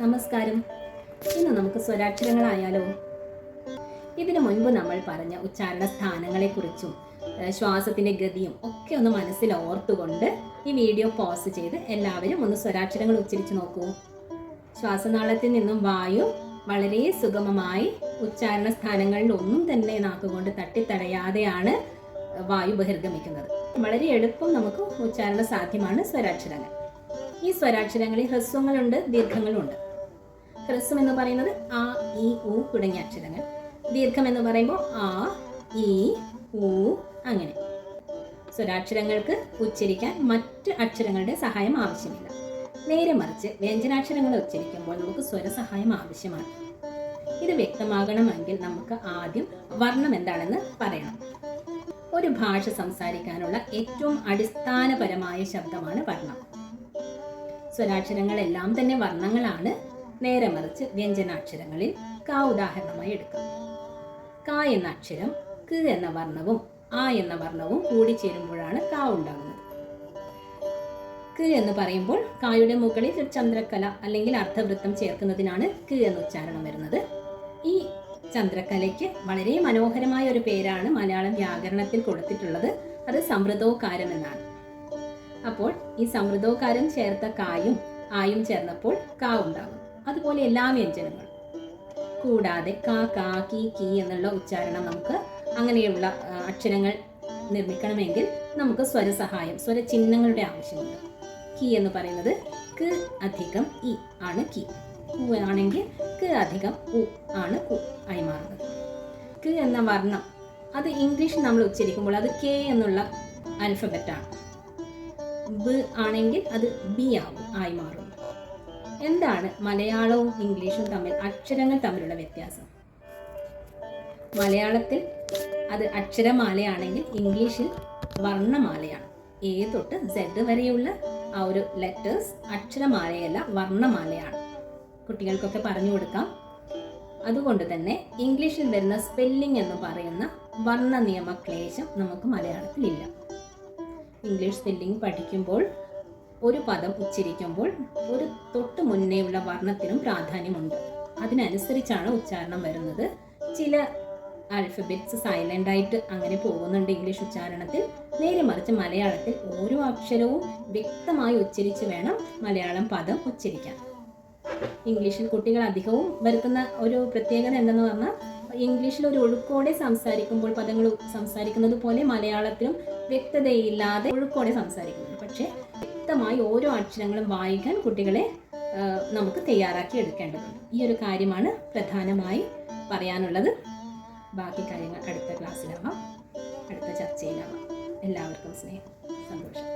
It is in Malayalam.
നമസ്കാരം. ഇന്ന് നമുക്ക് സ്വരാക്ഷരങ്ങളായാലോ? ഇതിനു മുൻപ് നമ്മൾ പറഞ്ഞ ഉച്ചാരണ സ്ഥാനങ്ങളെക്കുറിച്ചും ശ്വാസത്തിന്റെ ഗതിയും ഒക്കെ ഒന്ന് മനസ്സിൽ ഓർത്തുകൊണ്ട് ഈ വീഡിയോ പോസ് ചെയ്ത് എല്ലാവരും ഒന്ന് സ്വരാക്ഷരങ്ങൾ ഉച്ചരിച്ചു നോക്കൂ. ശ്വാസനാളത്തിൽ നിന്നും വായു വളരെ സുഗമമായി ഉച്ചാരണ സ്ഥാനങ്ങളിൽ ഒന്നും തന്നെ നാക്കുകൊണ്ട് തട്ടിത്തടയാതെയാണ് വായു ബഹിർഗമിക്കുന്നത്. വളരെ എളുപ്പം നമുക്ക് ഉച്ചാരണ സാധ്യമാണ് സ്വരാക്ഷരങ്ങൾ. ഈ സ്വരാക്ഷരങ്ങളിൽ ഹ്രസ്വങ്ങളുണ്ട്, ദീർഘങ്ങളുണ്ട്. ഹ്രസ്വം എന്ന് പറയുന്നത് ആ, ഇ, ഉ തുടങ്ങിയ അക്ഷരങ്ങൾ. ദീർഘം എന്ന് പറയുമ്പോൾ ആ, ഇ, ഉ അങ്ങനെ. സ്വരാക്ഷരങ്ങൾക്ക് ഉച്ചരിക്കാൻ മറ്റ് അക്ഷരങ്ങളുടെ സഹായം ആവശ്യമില്ല. നേരെ മറിച്ച് വ്യഞ്ജനാക്ഷരങ്ങൾ ഉച്ചരിക്കുമ്പോൾ നമുക്ക് സ്വരസഹായം ആവശ്യമാണ്. ഇത് വ്യക്തമാകണമെങ്കിൽ നമുക്ക് ആദ്യം വർണ്ണം എന്താണെന്ന് പറയണം. ഒരു ഭാഷ സംസാരിക്കാനുള്ള ഏറ്റവും അടിസ്ഥാനപരമായ ശബ്ദമാണ് വർണ്ണം. സ്വരാക്ഷരങ്ങളെല്ലാം തന്നെ വർണ്ണങ്ങളാണ്. നേരെ മറിച്ച് വ്യഞ്ജനാക്ഷരങ്ങളിൽ ക ഉദാഹരണമായി എടുക്കാം. ക എന്ന അക്ഷരം ക എന്ന വർണ്ണവും ആ എന്ന വർണ്ണവും കൂടിച്ചേരുമ്പോഴാണ് ക ഉണ്ടാകുന്നത്. ക എന്ന് പറയുമ്പോൾ കായുടെ മുകളിൽ ചന്ദ്രക്കല അല്ലെങ്കിൽ അർദ്ധവൃത്തം ചേർക്കുന്നതിനാണ് ക എന്ന് ഉച്ചാരണം വരുന്നത്. ഈ ചന്ദ്രക്കലയ്ക്ക് വളരെ മനോഹരമായ ഒരു പേരാണ് മലയാളം വ്യാകരണത്തിൽ കൊടുത്തിട്ടുള്ളത്. അത് സമൃദ്ധോകാരം എന്നാണ്. അപ്പോൾ ഈ സമൃദ്ധോകാരം ചേർത്ത കായും ആയും ചേർന്നപ്പോൾ ക ഉണ്ടാകും. അതുപോലെ എല്ലാ വ്യഞ്ജനങ്ങളും കൂടാതെ ക, കാ, കി, കി എന്നുള്ള ഉച്ചാരണം നമുക്ക് അങ്ങനെയുള്ള അക്ഷരങ്ങൾ നിർമ്മിക്കണമെങ്കിൽ നമുക്ക് സ്വരസഹായം, സ്വരചിഹ്നങ്ങളുടെ ആവശ്യമുണ്ട്. കി എന്ന് പറയുന്നത് ക അധികം ഇ ആണ് കി. കു ആണെങ്കിൽ ക അധികം ഉ ആണ് കു ആയി മാറുന്നത്. ക എന്ന വർണ്ണം അത് ഇംഗ്ലീഷിൽ നമ്മൾ ഉച്ചരിക്കുമ്പോൾ അത് കെ എന്നുള്ള ആൽഫബറ്റാണ്. ബ് ആണെങ്കിൽ അത് ബി ആയി മാറും. എന്താണ് മലയാളവും ഇംഗ്ലീഷും തമ്മിൽ അക്ഷരങ്ങൾ തമ്മിലുള്ള വ്യത്യാസം? മലയാളത്തിൽ അത് അക്ഷരമാലയാണെങ്കിൽ ഇംഗ്ലീഷിൽ വർണ്ണമാലയാണ്. എ തൊട്ട് സെഡ് വരെയുള്ള ആ ഒരു ലെറ്റേഴ്സ് അക്ഷരമാലയല്ല, വർണ്ണമാലയാണ്. കുട്ടികൾക്കൊക്കെ പറഞ്ഞു കൊടുക്കാം. അതുകൊണ്ട് തന്നെ ഇംഗ്ലീഷിൽ വരുന്ന സ്പെല്ലിംഗ് എന്ന് പറയുന്ന വർണ്ണ നിയമ ക്ലേശം നമുക്ക് മലയാളത്തിലില്ല. ഇംഗ്ലീഷ് സ്പെല്ലിംഗ് പഠിക്കുമ്പോൾ ഒരു പദം ഉച്ചരിക്കുമ്പോൾ ഒരു തൊട്ട് മുന്നേയുള്ള വർണ്ണത്തിനും പ്രാധാന്യമുണ്ട്. അതിനനുസരിച്ചാണ് ഉച്ചാരണം വരുന്നത്. ചില ആൽഫബറ്റ്സ് സൈലന്റ് ആയിട്ട് അങ്ങനെ പോകുന്നുണ്ട് ഇംഗ്ലീഷ് ഉച്ചാരണത്തിൽ. നേരെ മറിച്ച് മലയാളത്തിൽ ഓരോ അക്ഷരവും വ്യക്തമായി ഉച്ചരിച്ച് വേണം മലയാളം പദം ഉച്ചരിക്കാൻ. ഇംഗ്ലീഷിൽ കുട്ടികൾ അധികവും വരുത്തുന്ന ഒരു പ്രത്യേകത എന്തെന്ന് പറഞ്ഞാൽ ഇംഗ്ലീഷിൽ ഒരു ഒഴുക്കോടെ സംസാരിക്കുമ്പോൾ പദങ്ങൾ സംസാരിക്കുന്നത് പോലെ മലയാളത്തിലും വ്യക്തതയില്ലാതെ ഒഴുക്കോടെ സംസാരിക്കുന്നു. പക്ഷേ വ്യക്തമായി ഓരോ അക്ഷരങ്ങളും വായിക്കാൻ കുട്ടികളെ നമുക്ക് തയ്യാറാക്കി എടുക്കേണ്ടതുണ്ട്. ഈ ഒരു കാര്യമാണ് പ്രധാനമായി പറയാനുള്ളത്. ബാക്കി കാര്യങ്ങൾ അടുത്ത ക്ലാസ്സിലാവാം, അടുത്ത ചർച്ചയിലാവാം. എല്ലാവർക്കും സ്നേഹം, സന്തോഷം.